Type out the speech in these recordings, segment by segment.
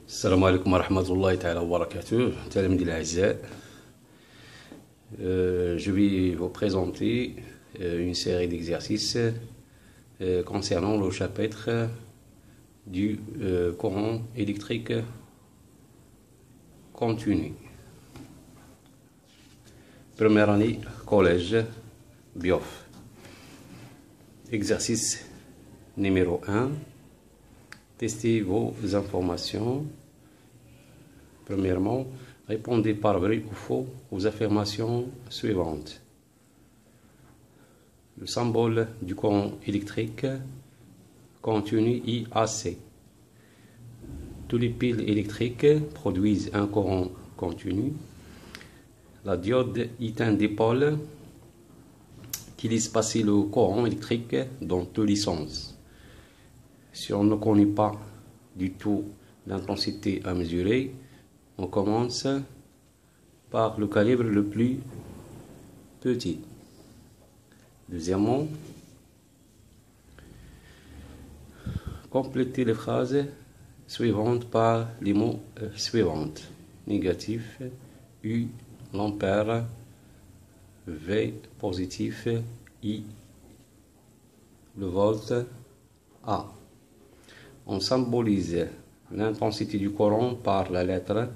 السلام عليكم ورحمة الله تعالى وبركاته. تلاميذي الأعزاء, je vais vous présenter une série d'exercices concernant le chapitre du courant électrique continu. Première année, collège, BIOF. Exercice numéro 1. Testez vos informations. Premièrement, répondez par vrai ou faux aux affirmations suivantes. Le symbole du courant électrique continu IAC. Tous les piles électriques produisent un courant continu. La diode est un dipôle qui laisse passer le courant électrique dans tous les sens. Si on ne connaît pas du tout l'intensité à mesurer, on commence par le calibre le plus petit. Deuxièmement, complétez les phrases suivantes par les mots suivants. Négatif, U, l'ampère, V, positif, I, le volt, A. On symbolise l'intensité du courant par la lettre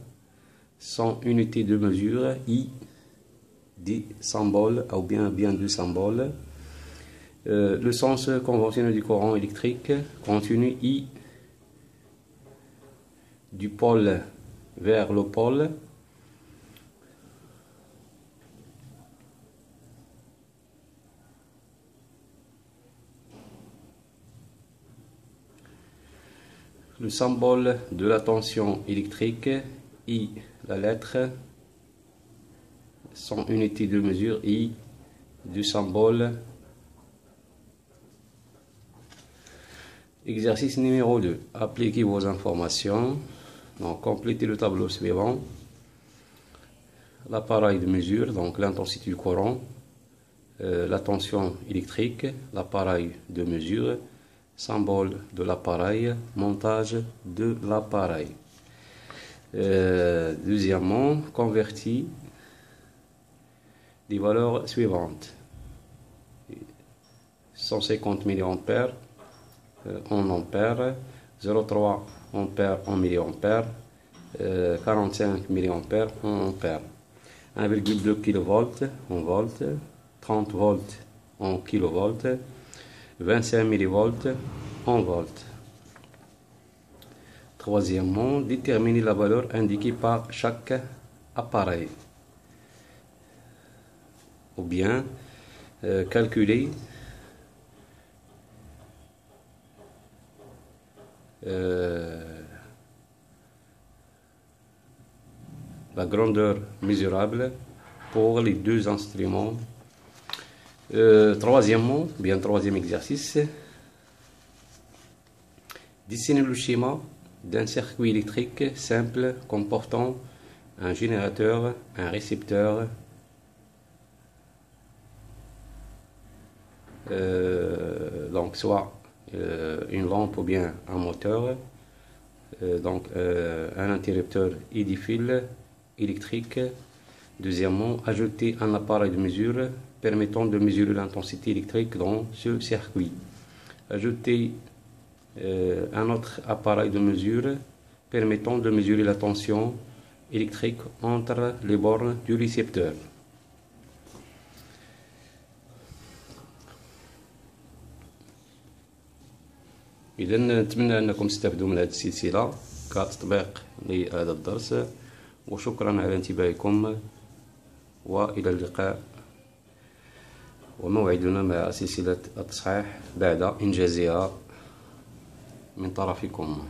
sans unité de mesure, I, des symboles ou bien deux symboles. Le sens conventionnel du courant électrique continu, I, du pôle vers le pôle. Le symbole de la tension électrique, I, la lettre, sans unité de mesure, I, du symbole. Exercice numéro 2. Appliquez vos informations. Donc, complétez le tableau suivant. L'appareil de mesure, donc l'intensité du courant, la tension électrique, l'appareil de mesure, symbole de l'appareil, montage de l'appareil. Deuxièmement, convertis les valeurs suivantes. 150 mA en ampères, 0,3 ampères en milliampères, 45 mA en ampères, 1,2 kV en volts, 30 volts en kilovolts, 25 mV en volts. Troisièmement, déterminer la valeur indiquée par chaque appareil. Ou bien calculer la grandeur mesurable pour les deux instruments. Troisièmement, troisième exercice, dessiner le schéma d'un circuit électrique simple comportant un générateur, un récepteur, donc soit une lampe ou bien un moteur, donc un interrupteur et des fils électriques. Deuxièmement, ajouter un appareil de mesure permettant de mesurer l'intensité électrique dans ce circuit. Ajouter un autre appareil de mesure permettant de mesurer la tension électrique entre les bornes du récepteur. إذا نتمنى أنكم تستفيدوا من هذه السلسلة كتطبيق لهذا الدرس، وشكرا على انتباهكم، وإلى اللقاء، وموعدنا مع سلسلة التصحيح بعد إنجازها من طرفكم.